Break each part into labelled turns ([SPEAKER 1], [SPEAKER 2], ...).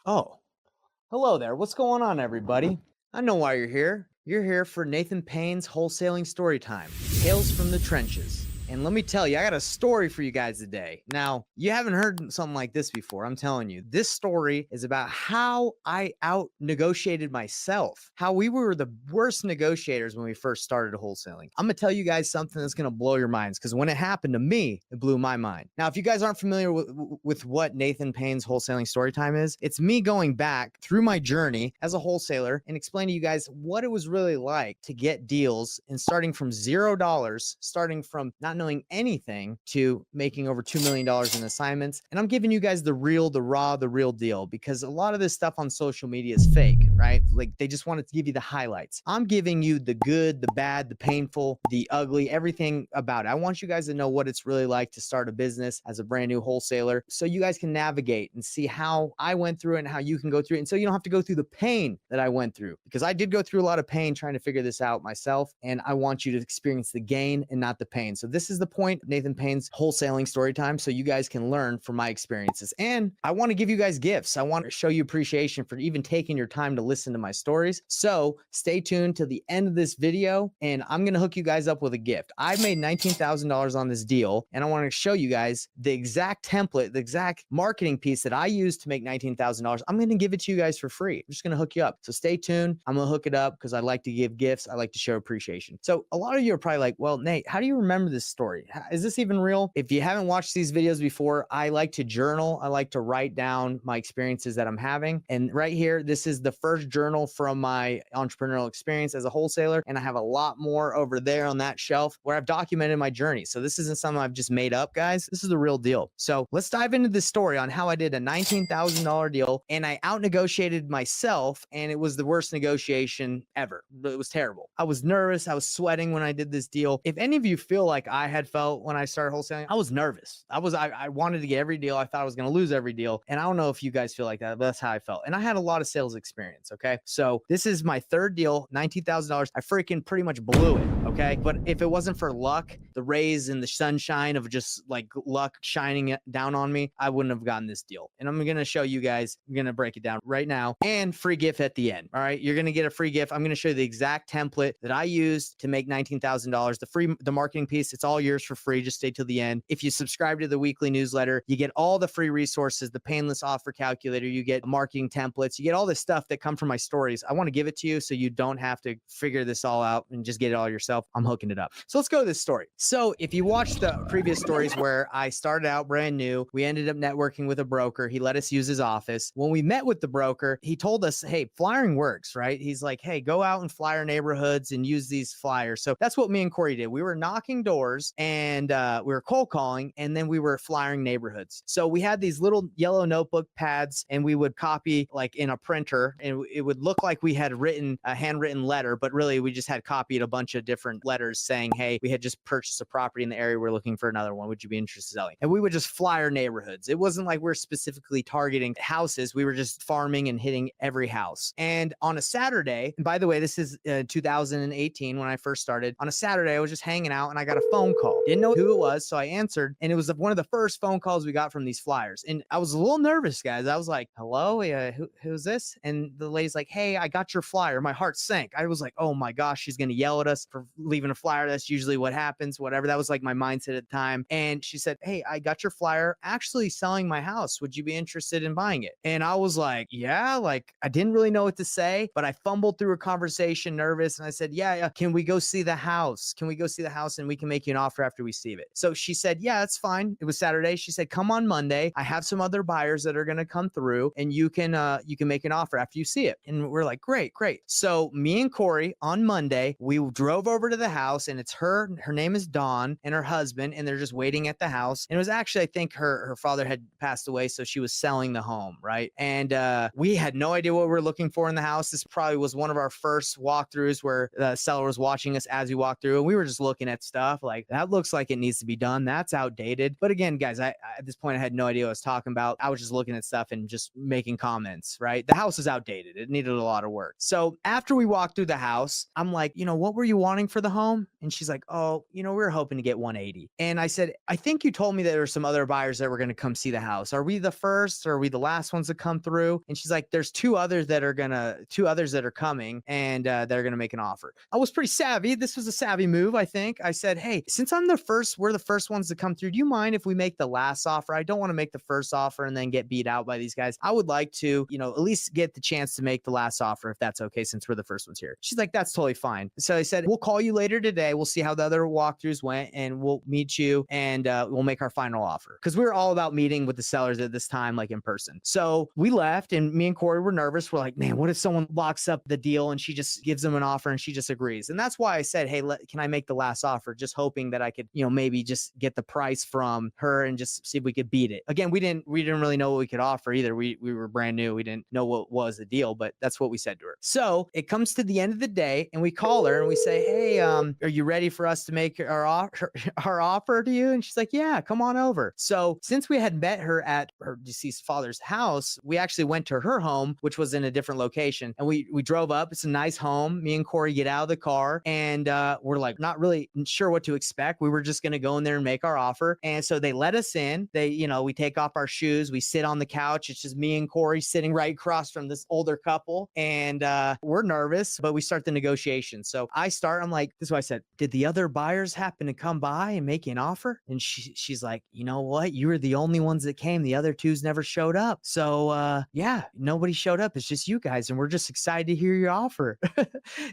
[SPEAKER 1] Oh, hello there. What's going on, everybody? I know why you're here. You're here for Nathan Payne's Wholesaling Storytime, Tales from the Trenches. And let me tell you, I got a story for you guys today. Now, you haven't heard something like this before. I'm telling you, this story is about how I out negotiated myself, how we were the worst negotiators when we first started wholesaling. I'm going to tell you guys something that's going to blow your minds because when it happened to me, it blew my mind. Now, if you guys aren't familiar with what Nathan Payne's Wholesaling Storytime is, it's me going back through my journey as a wholesaler and explaining to you guys what it was really like to get deals and starting from $0, starting from not knowing anything to making over $2 million in assignments. And I'm giving you guys the real, the raw, the real deal because a lot of this stuff on social media is fake, right? Like they just wanted to give you the highlights. I'm giving you the good, the bad, the painful, the ugly, everything about it. I want you guys to know what it's really like to start a business as a brand new wholesaler so you guys can navigate and see how I went through it and how you can go through it. And so you don't have to go through the pain that I went through because I did go through a lot of pain trying to figure this out myself. And I want you to experience the gain and not the pain. So this is the point of Nathan Payne's wholesaling story time. So you guys can learn from my experiences. And I want to give you guys gifts. I want to show you appreciation for even taking your time to listen to my stories. So stay tuned to the end of this video and I'm going to hook you guys up with a gift. I've made $19,000 on this deal and I want to show you guys the exact template, the exact marketing piece that I used to make $19,000. I'm going to give it to you guys for free. I'm just going to hook you up. So stay tuned. I'm going to hook it up because I like to give gifts. I like to show appreciation. So a lot of you are probably like, well, Nate, how do you remember this story? Is this even real? If you haven't watched these videos before, I like to journal. I like to write down my experiences that I'm having. And right here, this is the first journal from my entrepreneurial experience as a wholesaler. And I have a lot more over there on that shelf where I've documented my journey. So this isn't something I've just made up, guys. This is the real deal. So let's dive into this story on how I did a $19,000 deal and I out negotiated myself. And it was the worst negotiation ever. It was terrible. I was nervous. I was sweating when I did this deal. If any of you feel like I had felt when I started wholesaling, I was nervous. I wanted to get every deal. I thought I was going to lose every deal. And I don't know if you guys feel like that, but that's how I felt. And I had a lot of sales experience. Okay. So this is my third deal, $19,000. I freaking pretty much blew it. Okay. But if it wasn't for luck, the rays and the sunshine of just like luck shining down on me, I wouldn't have gotten this deal. And I'm going to show you guys, I'm going to break it down right now and free gift at the end. All right. You're going to get a free gift. I'm going to show you the exact template that I used to make $19,000. The marketing piece, it's all yours for free. Just stay till the end. If you subscribe to the weekly newsletter, you get all the free resources, the painless offer calculator, you get marketing templates, you get all this stuff that come from my stories. I want to give it to you so you don't have to figure this all out and just get it all yourself. I'm hooking it up. So let's go to this story. So if you watched the previous stories where I started out brand new, we ended up networking with a broker. He let us use his office. When we met with the broker, he told us, hey, flyering works, right? He's like, hey, go out and flyer neighborhoods and use these flyers. So that's what me and Kory did. We were knocking doors and we were cold calling and then we were flyering neighborhoods. So we had these little yellow notebook pads and we would copy like in a printer and it would look like we had written a handwritten letter, but really we just had copied a bunch of different letters saying, hey, we had just purchased a property in the area. We're looking for another one. Would you be interested in selling? And we would just flyer neighborhoods. It wasn't like we're specifically targeting houses. We were just farming and hitting every house. And on a Saturday, and by the way, this is 2018 when I first started. On a Saturday, I was just hanging out and I got a phone call. Didn't know who it was, so I answered. And it was one of the first phone calls we got from these flyers. And I was a little nervous, guys. I was like, hello, who's this? And the lady's like, hey, I got your flyer. My heart sank. I was like, oh my gosh, she's going to yell at us for leaving a flyer. That's usually what happens, whatever. That was like my mindset at the time. And she said, hey, I got your flyer actually selling my house. Would you be interested in buying it? And I was like, yeah, like I didn't really know what to say, but I fumbled through a conversation nervous. And I said, yeah, can we go see the house? Can we go see the house and we can make you an offer after we see it? So she said, yeah, that's fine. It was Saturday. She said, come on Monday. I have some other buyers that are going to come through and you can make an offer after you see it. And we're like, great. So me and Kory on Monday, we drove over to the house and it's her name is Dawn and her husband, and they're just waiting at the house. And it was actually, I think her father had passed away. So she was selling the home. Right. And we had no idea what we were looking for in the house. This probably was one of our first walkthroughs where the seller was watching us as we walked through and we were just looking at stuff like that looks like it needs to be done. That's outdated. But again, guys, I at this point, I had no idea what I was talking about. I was just looking at stuff and just making comments, right? The house is outdated. It needed a lot of work. So after we walked through the house, I'm like, what were you wanting for the home? And she's like, oh, we were hoping to get 180. And I said, I think you told me that there were some other buyers that were going to come see the house. Are we the first or are we the last ones to come through? And she's like, there's two others that are coming and they're going to make an offer. I was pretty savvy. This was a savvy move, I think. I said, hey, since we're the first ones to come through, do you mind if we make the last offer? I don't want to make the first offer and then get beat out by these guys. I would like to, at least get the chance to make the last offer if that's okay, since we're the first ones here. She's like, that's totally fine. So I said, we'll call you later today. We'll see how the other walkthroughs went and we'll meet you and we'll make our final offer. Because we were all about meeting with the sellers at this time, like in person. So we left and me and Kory were nervous. We're like, man, what if someone locks up the deal and she just gives them an offer and she just agrees? And that's why I said, hey, can I make the last offer? Just hoping that I could, maybe just get the price from her and just see if we could beat it. Again, we didn't really know what we could offer either. We were brand new. We didn't know what was the deal, but that's what we said to her. So it comes to the end of the day and we call her and we say, hey, are you ready for us to make our offer to you? And she's like, yeah, come on over. So since we had met her at her deceased father's house, we actually went to her home, which was in a different location. And we drove up. It's a nice home. Me and Kory get out of the car and we're like not really sure what to expect. We were just going to go in there and make our offer. And so they let us in. We take off our shoes. We sit on the couch. It's just me and Kory sitting right across from this older couple. And we're nervous, but we start the negotiation. So I'm like, this is what I said. Did the other buyers happen to come by and make an offer? And she's like, you know what? You were the only ones that came. The other twos never showed up. So yeah, nobody showed up. It's just you guys. And we're just excited to hear your offer.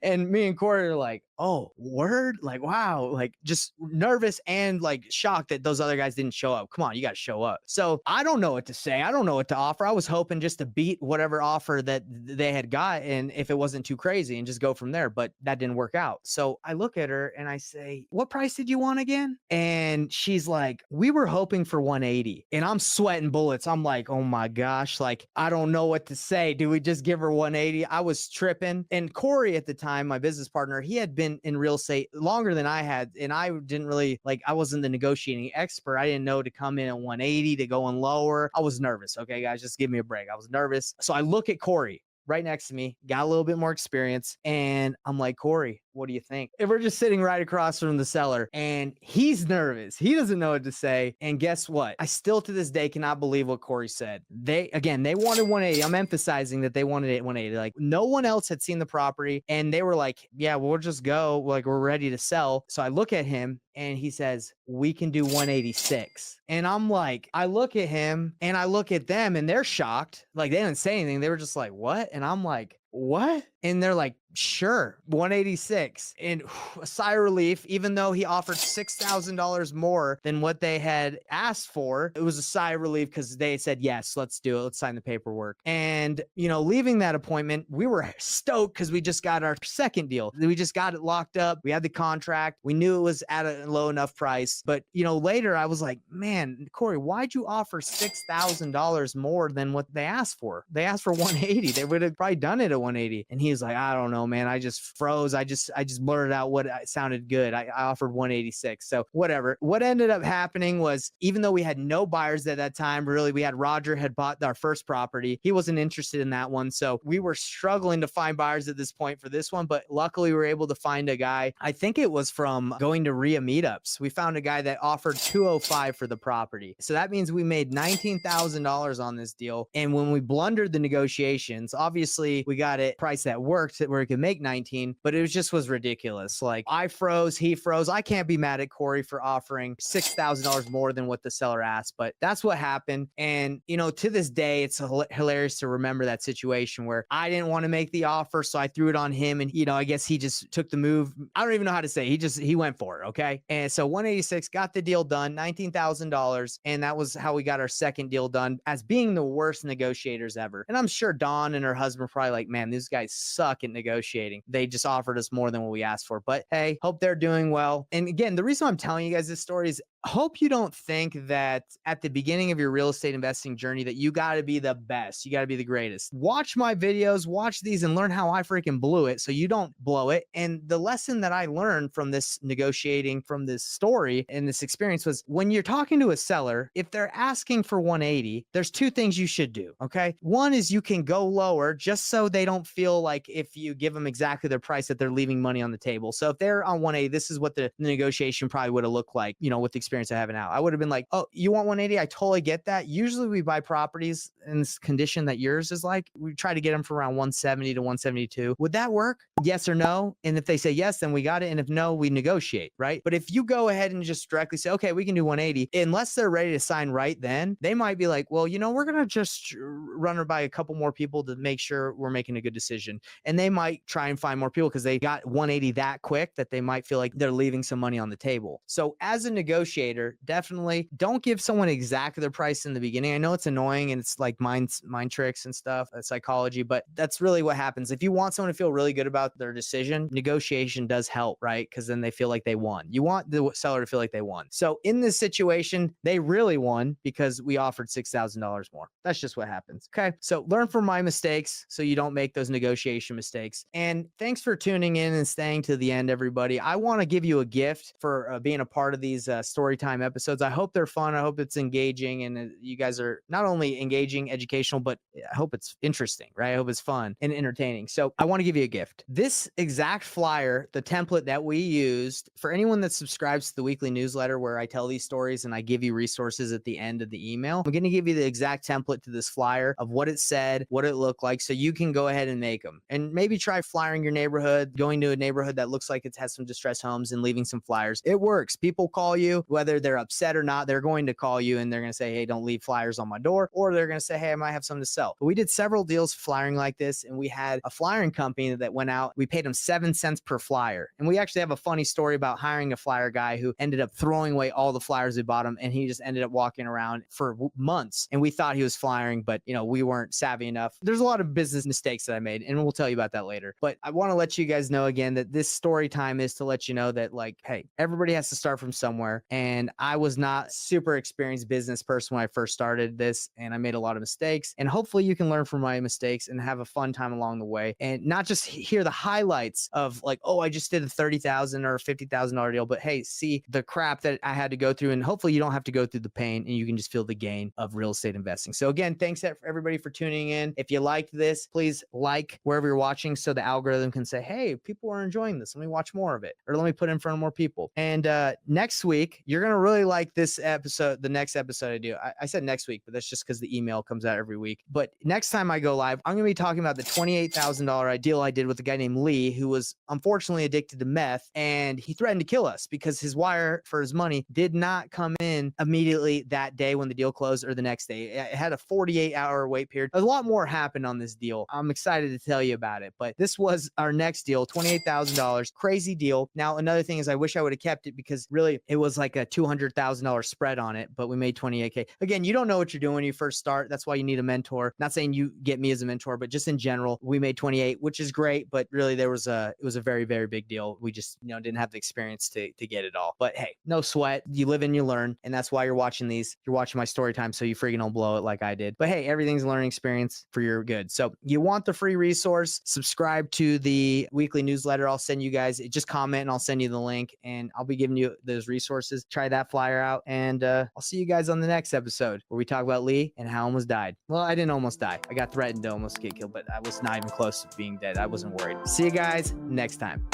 [SPEAKER 1] And me and Kory are like, oh, word? Like, wow. Like just nervous and like shocked that those other guys didn't show up. Come on, you got to show up. So I don't know what to say. I don't know what to offer. I was hoping just to beat whatever offer that they had got. And if it wasn't too crazy and just go from there, but that didn't work out. So I look at her and I say, what price did you want again? And she's like, we were hoping for 180. And I'm sweating bullets. I'm like, oh my gosh, like, I don't know what to say. Do we just give her 180? I was tripping. And Kory at the time, my business partner, he had been in real estate longer than I had. And I didn't really I wasn't the negotiating expert. I didn't know to come in at 180, to go in lower. I was nervous. Okay, guys, just give me a break. I was nervous. So I look at Kory right next to me, got a little bit more experience. And I'm like, Kory, what do you think? And we're just sitting right across from the seller and he's nervous. He doesn't know what to say. And guess what? I still to this day cannot believe what Kory said. They wanted 180. I'm emphasizing that they wanted it 180. Like no one else had seen the property and they were like, yeah, we'll just go. Like we're ready to sell. So I look at him and he says, we can do 186. And I'm like, I look at him and I look at them and they're shocked. Like they didn't say anything. They were just like, what? And I'm like, what? And they're like, sure, 186. And a sigh of relief, even though he offered $6,000 more than what they had asked for, it was a sigh of relief because they said, yes, let's do it. Let's sign the paperwork. And, leaving that appointment, we were stoked because we just got our second deal. We just got it locked up. We had the contract. We knew it was at a low enough price. But, later I was like, man, Kory, why'd you offer $6,000 more than what they asked for? They asked for 180. They would have probably done it at 180. And he was like, I don't know, man. I just froze. I just blurted out what sounded good. I offered 186. So whatever. What ended up happening was, even though we had no buyers at that time, really, we had Roger had bought our first property. He wasn't interested in that one. So we were struggling to find buyers at this point for this one. But luckily, we were able to find a guy. I think it was from going to RIA meetups. We found a guy that offered 205 for the property. So that means we made $19,000 on this deal. And when we blundered the negotiations, obviously we got it priced that worked where it could make 19, but it was ridiculous. Like I froze, he froze. I can't be mad at Kory for offering $6,000 more than what the seller asked, but that's what happened. And, to this day, it's hilarious to remember that situation where I didn't want to make the offer. So I threw it on him and, I guess he just took the move. I don't even know how to say it. He went for it. Okay. And so 186 got the deal done, $19,000. And that was how we got our second deal done as being the worst negotiators ever. And I'm sure Dawn and her husband were probably like, man, these guys suck at negotiating. They just offered us more than what we asked for. But hey, hope they're doing well. And again, the reason I'm telling you guys this story is hope you don't think that at the beginning of your real estate investing journey that you got to be the best, you got to be the greatest. Watch my videos, watch these, and learn how I freaking blew it so you don't blow it. And the lesson that I learned from this negotiating, from this story and this experience was, when you're talking to a seller, if they're asking for 180, there's two things you should do. Okay. One is you can go lower just so they don't feel like if you give them exactly their price that they're leaving money on the table. So if they're on 180, this is what the negotiation probably would have looked like, with the experience I have now. I would have been like, oh, you want 180? I totally get that. Usually we buy properties in this condition that yours is like. We try to get them for around 170 to 172. Would that work? Yes or no? And if they say yes, then we got it. And if no, we negotiate, right? But if you go ahead and just directly say, okay, we can do 180, unless they're ready to sign right then, they might be like, well, we're going to just run it by a couple more people to make sure we're making a good decision. And they might try and find more people because they got 180 that quick that they might feel like they're leaving some money on the table. So as a negotiator, definitely don't give someone exactly their price in the beginning. I know it's annoying and it's like mind tricks and stuff, psychology, but that's really what happens. If you want someone to feel really good about their decision, negotiation does help, right? Because then they feel like they won. You want the seller to feel like they won. So in this situation, they really won because we offered $6,000 more. That's just what happens. Okay. So learn from my mistakes so you don't make those negotiation mistakes. And thanks for tuning in and staying to the end, everybody. I want to give you a gift for being a part of these story time episodes. I hope they're fun. I hope it's engaging and you guys are not only engaging, educational, but I hope it's interesting, right? I hope it's fun and entertaining. So I want to give you a gift. This exact flyer, the template that we used for anyone that subscribes to the weekly newsletter where I tell these stories and I give you resources at the end of the email, I'm going to give you the exact template to this flyer of what it said, what it looked like, so you can go ahead and make them. And maybe try flyering your neighborhood, going to a neighborhood that looks like it has some distressed homes and leaving some flyers. It works. People call you, whether they're upset or not, they're going to call you and they're going to say, hey, don't leave flyers on my door. Or they're going to say, hey, I might have something to sell. But we did several deals flyering like this. And we had a flyering company that went out. We paid them 7 cents per flyer. And we actually have a funny story about hiring a flyer guy who ended up throwing away all the flyers we bought him. And he just ended up walking around for months. And we thought he was flyering, but we weren't savvy enough. There's a lot of business mistakes that I made, and we'll tell you about that later. But I want to let you guys know again that this story time is to let you know that, like, hey, everybody has to start from somewhere. And I was not super experienced business person when I first started this, and I made a lot of mistakes. And hopefully you can learn from my mistakes and have a fun time along the way, and not just hear the highlights of like, oh, I just did a $30,000 or $50,000 deal, but hey, see the crap that I had to go through, and hopefully you don't have to go through the pain, and you can just feel the gain of real estate investing. So again, thanks everybody for tuning in. If you liked this, please like wherever you're watching so the algorithm can say, hey, people are enjoying this. Let me watch more of it, or let me put it in front of more people. And next week, you're going to really like this episode, the next episode I do. I said next week, but that's just because the email comes out every week. But next time I go live, I'm going to be talking about the $28,000 deal I did with a guy named Lee, who was unfortunately addicted to meth, and he threatened to kill us because his wire for his money did not come in immediately that day when the deal closed or the next day. It had a 48-hour wait period. A lot more happened on this deal. I'm excited to tell you about it, but this was our next deal, $28,000, crazy deal. Now, another thing is I wish I would have kept it because really it was like a $200,000 spread on it, but we made 28K. Again, you don't know what you're doing when you first start. That's why you need a mentor. Not saying you get me as a mentor, but just in general, we made 28, which is great, but really it was a very, very big deal. We just, didn't have the experience to get it all. But hey, no sweat. You live and you learn. And that's why you're watching these. You're watching my story time so you freaking don't blow it like I did. But hey, everything's a learning experience for your good. So you want the free resource, subscribe to the weekly newsletter. I'll send you guys, just comment and I'll send you the link, and I'll be giving you those resources. Try that flyer out, and I'll see you guys on the next episode where we talk about Lee and how I almost died. Well, I didn't almost die. I got threatened to almost get killed, but I was not even close to being dead. I wasn't worried. See you guys next time.